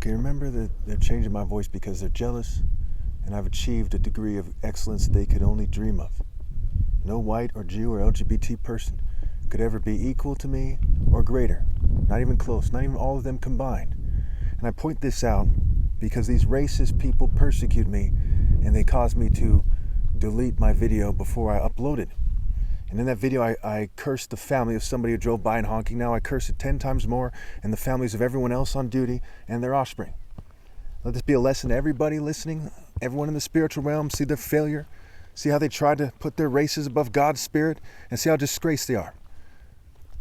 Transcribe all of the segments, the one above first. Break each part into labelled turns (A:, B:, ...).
A: Okay, remember that they're changing my voice because they're jealous, and I've achieved a degree of excellence they could only dream of. No white or Jew or LGBT person could ever be equal to me or greater. Not even close, not even all of them combined. And I point this out because these racist people persecute me, and they cause me to delete my video before I upload it. And in that video, I cursed the family of somebody who drove by and honking. Now I curse it 10 times more, and the families of everyone else on duty and their offspring. Let this be a lesson to everybody listening, everyone in the spiritual realm. See their failure, see how they try to put their races above God's spirit, and see how disgraced they are.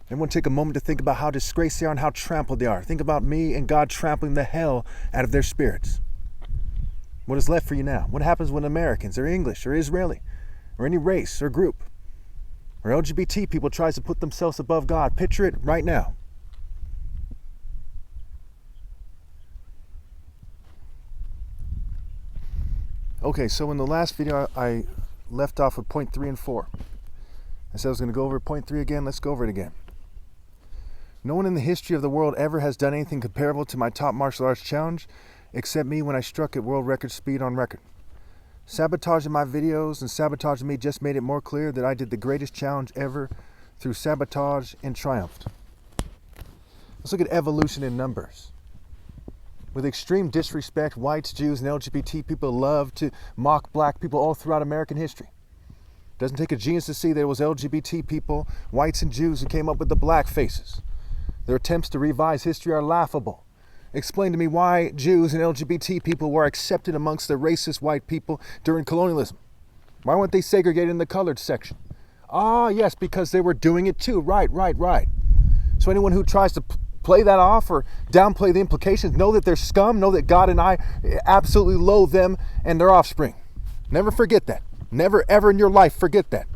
A: Everyone take a moment to think about how disgraced they are and how trampled they are. Think about me and God trampling the hell out of their spirits. What is left for you now? What happens when Americans or English or Israeli or any race or group or LGBT people tries to put themselves above God? Picture it right now. Okay, so in the last video, I left off with point 3 and 4. I said I was going to go over point 3 again. Let's go over it again. No one in the history of the world ever has done anything comparable to my top martial arts challenge, except me when I struck at world record speed on record. Sabotaging my videos and sabotaging me just made it more clear that I did the greatest challenge ever through sabotage and triumphed. Let's look at evolution in numbers. With extreme disrespect, whites, Jews, and LGBT people love to mock black people all throughout American history. It doesn't take a genius to see that it was LGBT people, whites and Jews, who came up with the black faces. Their attempts to revise history are laughable. Explain to me why Jews and LGBT people were accepted amongst the racist white people during colonialism. Why weren't they segregated in the colored section? Ah, yes, because they were doing it too. Right. So anyone who tries to play that off or downplay the implications, know that they're scum, know that God and I absolutely loathe them and their offspring. Never forget that. Never, ever in your life forget that.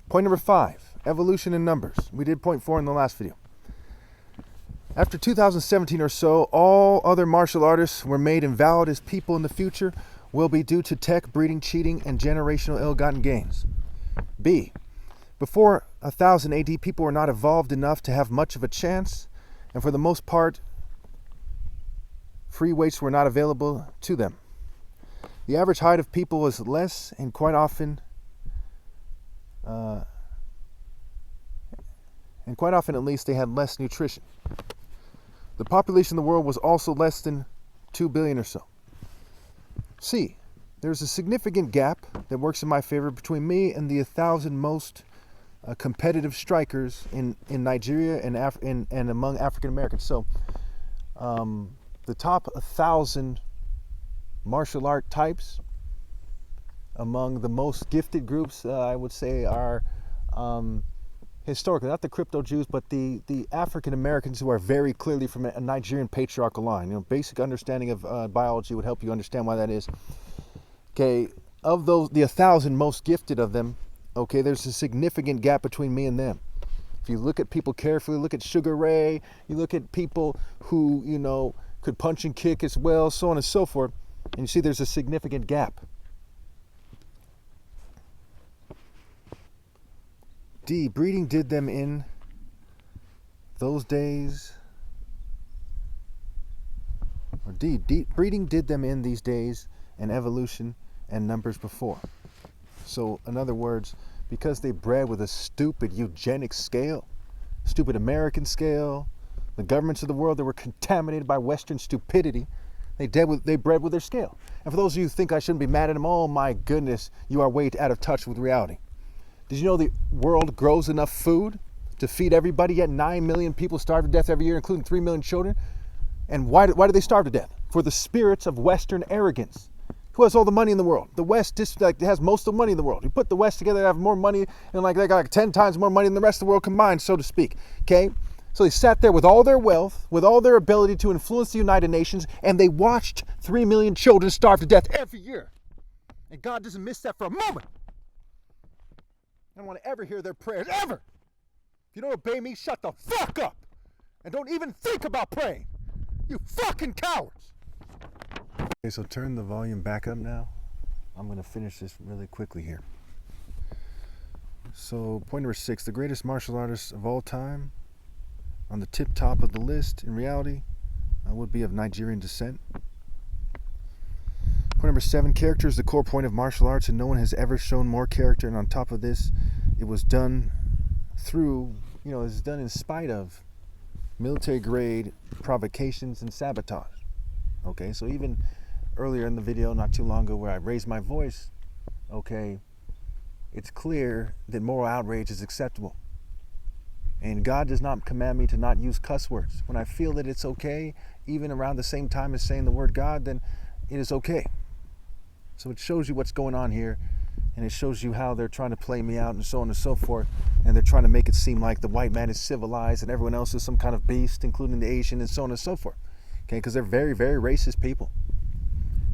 A: Point number 5. Evolution in numbers. We did point 4 in the last video. After 2017 or so, all other martial artists were made invalid as people in the future will be due to tech, breeding, cheating, and generational ill-gotten gains. B. Before 1000 AD, people were not evolved enough to have much of a chance, and for the most part, free weights were not available to them. The average height of people was less, and quite often at least, they had less nutrition. The population of the world was also less than 2 billion or so. C. There's a significant gap that works in my favor between me and the 1,000 most competitive strikers in Nigeria and among African Americans. So the top 1,000 martial art types among the most gifted groups, I would say, are historically, not the crypto Jews, but the African Americans who are very clearly from a Nigerian patriarchal line. You know, basic understanding of biology would help you understand why that is. Okay, of those, the 1,000 most gifted of them, okay, there's a significant gap between me and them. If you look at people carefully, look at Sugar Ray, you look at people who, you know, could punch and kick as well, so on and so forth, and you see there's a significant gap. D. Breeding did them in those days. Or D. Breeding did them in these days, and evolution and numbers before. So, in other words, because they bred with a stupid eugenic scale, stupid American scale, the governments of the world that were contaminated by Western stupidity, they bred with their scale. And for those of you who think I shouldn't be mad at them, oh my goodness, you are way out of touch with reality. Did you know the world grows enough food to feed everybody, yet 9 million people starve to death every year, including 3 million children? And why do they starve to death? For the spirits of Western arrogance. Who has all the money in the world? The West has most of the money in the world. You put the West together, they have more money, and they got 10 times more money than the rest of the world combined, so to speak. Okay? So they sat there with all their wealth, with all their ability to influence the United Nations, and they watched 3 million children starve to death every year. And God doesn't miss that for a moment. I don't want to ever hear their prayers, ever. If you don't obey me, shut the fuck up. And don't even think about praying. You fucking cowards. Okay, so turn the volume back up now. I'm going to finish this really quickly here. So, point number 6. The greatest martial artist of all time on the tip top of the list, in reality, would be of Nigerian descent. Point number 7, character is the core point of martial arts, and no one has ever shown more character. And on top of this, it was done through, it's done in spite of military grade provocations and sabotage. Okay, so even earlier in the video, not too long ago, where I raised my voice, okay, it's clear that moral outrage is acceptable. And God does not command me to not use cuss words. When I feel that it's okay, even around the same time as saying the word God, then it is okay. So it shows you what's going on here, and it shows you how they're trying to play me out and so on and so forth, and they're trying to make it seem like the white man is civilized and everyone else is some kind of beast, including the Asian, and so on and so forth. Okay, because they're very, very racist people.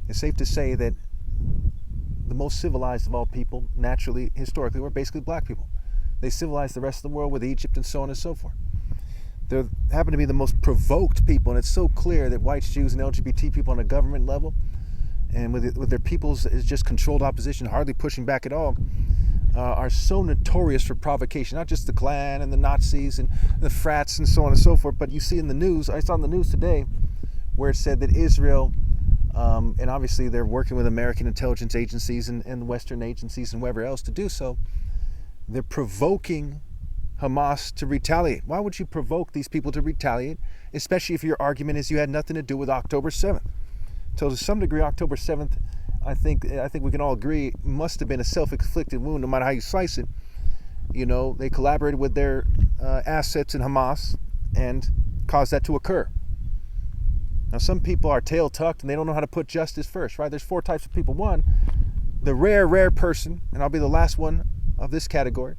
A: It's safe to say that the most civilized of all people, naturally, historically, were basically black people. They civilized the rest of the world with Egypt and so on and so forth. They happen to be the most provoked people, and it's so clear that whites, Jews, and LGBT people on a government level, and with their peoples is just controlled opposition, hardly pushing back at all, are so notorious for provocation. Not just the Klan and the Nazis and the frats and so on and so forth, but you see in the news, I saw in the news today, where it said that Israel, and obviously they're working with American intelligence agencies and Western agencies and whoever else to do so, they're provoking Hamas to retaliate. Why would you provoke these people to retaliate, especially if your argument is you had nothing to do with October 7th? So to some degree, October 7th, I think we can all agree, must have been a self-inflicted wound, no matter how you slice it. They collaborated with their assets in Hamas and caused that to occur. Now, some people are tail tucked and they don't know how to put justice first, right? There's 4 types of people. 1, the rare person, and I'll be the last one of this category,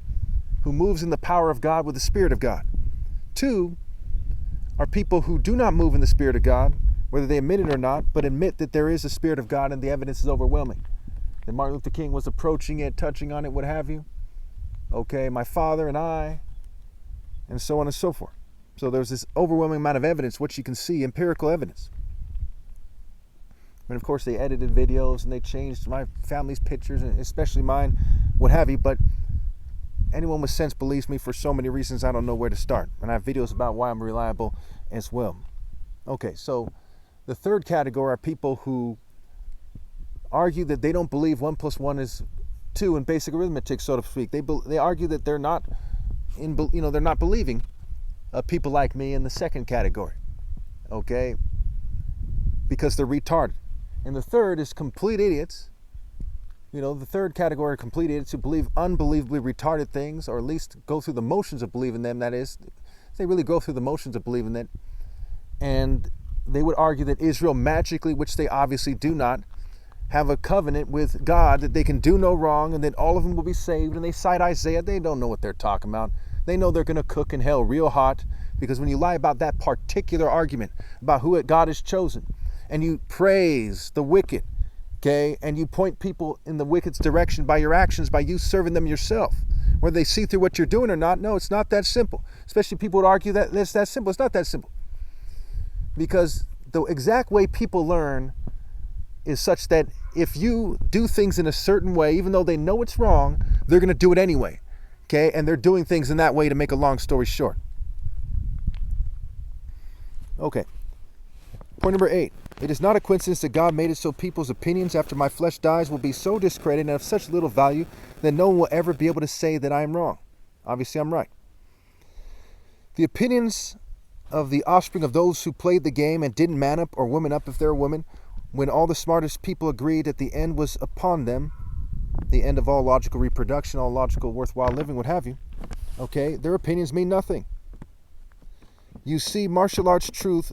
A: who moves in the power of God with the Spirit of God. 2 are people who do not move in the Spirit of God, whether they admit it or not, but admit that there is a Spirit of God and the evidence is overwhelming. That Martin Luther King was approaching it, touching on it, what have you. Okay, my father and I, and so on and so forth. So there's this overwhelming amount of evidence, which you can see, empirical evidence. And of course they edited videos and they changed my family's pictures, and especially mine, what have you, but anyone with sense believes me for so many reasons I don't know where to start. And I have videos about why I'm reliable as well. Okay, so the third category are people who argue that they don't believe 1 + 1 is 2 in basic arithmetic, so to speak. They argue that they're not they're not believing people like me in the second category, okay, because they're retarded. And the third is complete idiots. The third category are complete idiots who believe unbelievably retarded things, or at least go through the motions of believing them. That is, they really go through the motions of believing that. And they would argue that Israel magically, which they obviously do not, have a covenant with God that they can do no wrong and that all of them will be saved. And they cite Isaiah. They don't know what they're talking about. They know they're going to cook in hell real hot, because when you lie about that particular argument about who God has chosen, and you praise the wicked, okay, and you point people in the wicked's direction by your actions, by you serving them yourself, whether they see through what you're doing or not, no, it's not that simple. Especially people would argue that it's that simple. It's not that simple. Because the exact way people learn is such that if you do things in a certain way, even though they know it's wrong, they're going to do it anyway. Okay? And they're doing things in that way, to make a long story short. Okay. Point number 8. It is not a coincidence that God made it so people's opinions after my flesh dies will be so discredited and of such little value that no one will ever be able to say that I am wrong. Obviously, I'm right. The opinions of the offspring of those who played the game and didn't man up or woman up if they're a woman, when all the smartest people agreed that the end was upon them, the end of all logical reproduction, all logical worthwhile living, what have you, okay, their opinions mean nothing. You see, martial arts truths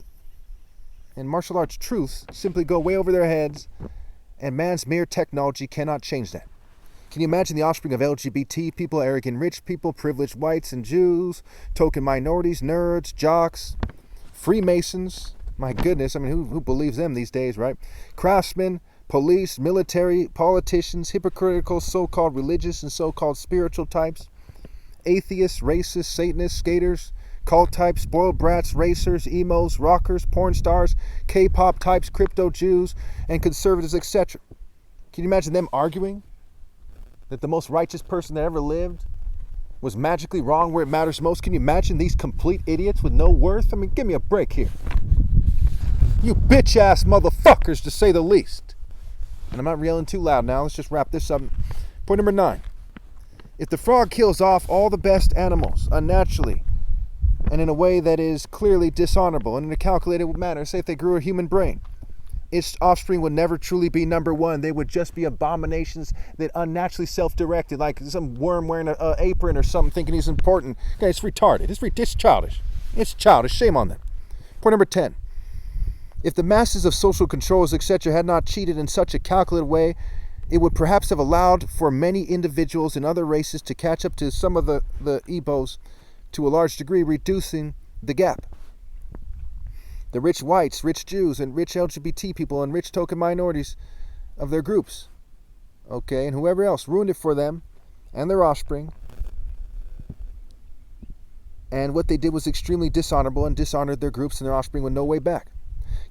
A: simply go way over their heads, and man's mere technology cannot change that. Can you imagine the offspring of LGBT people, arrogant rich people, privileged whites and Jews, token minorities, nerds, jocks, Freemasons? My goodness, I mean, who believes them these days, right? Craftsmen, police, military, politicians, hypocritical so-called religious and so-called spiritual types, atheists, racists, Satanists, skaters, cult types, spoiled brats, racers, emos, rockers, porn stars, K-pop types, crypto Jews, and conservatives, etc. Can you imagine them arguing that the most righteous person that ever lived was magically wrong where it matters most. Can you imagine these complete idiots with no worth? I mean, give me a break here. You bitch-ass motherfuckers, to say the least. And I'm not yelling too loud now. Let's just wrap this up. Point number 9. If the frog kills off all the best animals unnaturally and in a way that is clearly dishonorable and in a calculated manner, say if they grew a human brain, its offspring would never truly be number one. They would just be abominations that unnaturally self-directed, like some worm wearing an apron or something thinking he's important. Okay, it's retarded. It's childish. It's childish. Shame on them. Point number 10. If the masses of social controls, etc., had not cheated in such a calculated way, it would perhaps have allowed for many individuals in other races to catch up to some of the Igbos to a large degree, reducing the gap. The rich whites, rich Jews, and rich LGBT people, and rich token minorities of their groups, okay, and whoever else ruined it for them and their offspring. And what they did was extremely dishonorable and dishonored their groups and their offspring with no way back.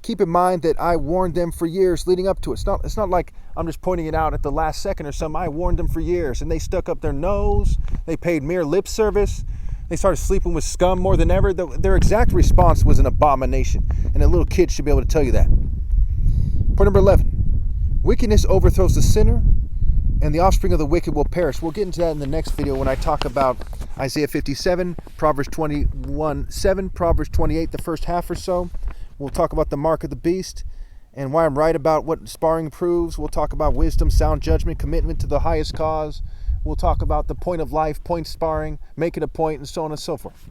A: Keep in mind that I warned them for years leading up to it. It's not like I'm just pointing it out at the last second or something. I warned them for years, and they stuck up their nose. They paid mere lip service. They started sleeping with scum more than ever. Their exact response was an abomination, and a little kid should be able to tell you that. Point number 11. Wickedness overthrows the sinner, and the offspring of the wicked will perish. We'll get into that in the next video when I talk about Isaiah 57, Proverbs 21:7, Proverbs 28, the first half or so. We'll talk about the mark of the beast and why I'm right about what sparring proves. We'll talk about wisdom, sound judgment, commitment to the highest cause. We'll talk about the point of life, point sparring, make it a point, and so on and so forth.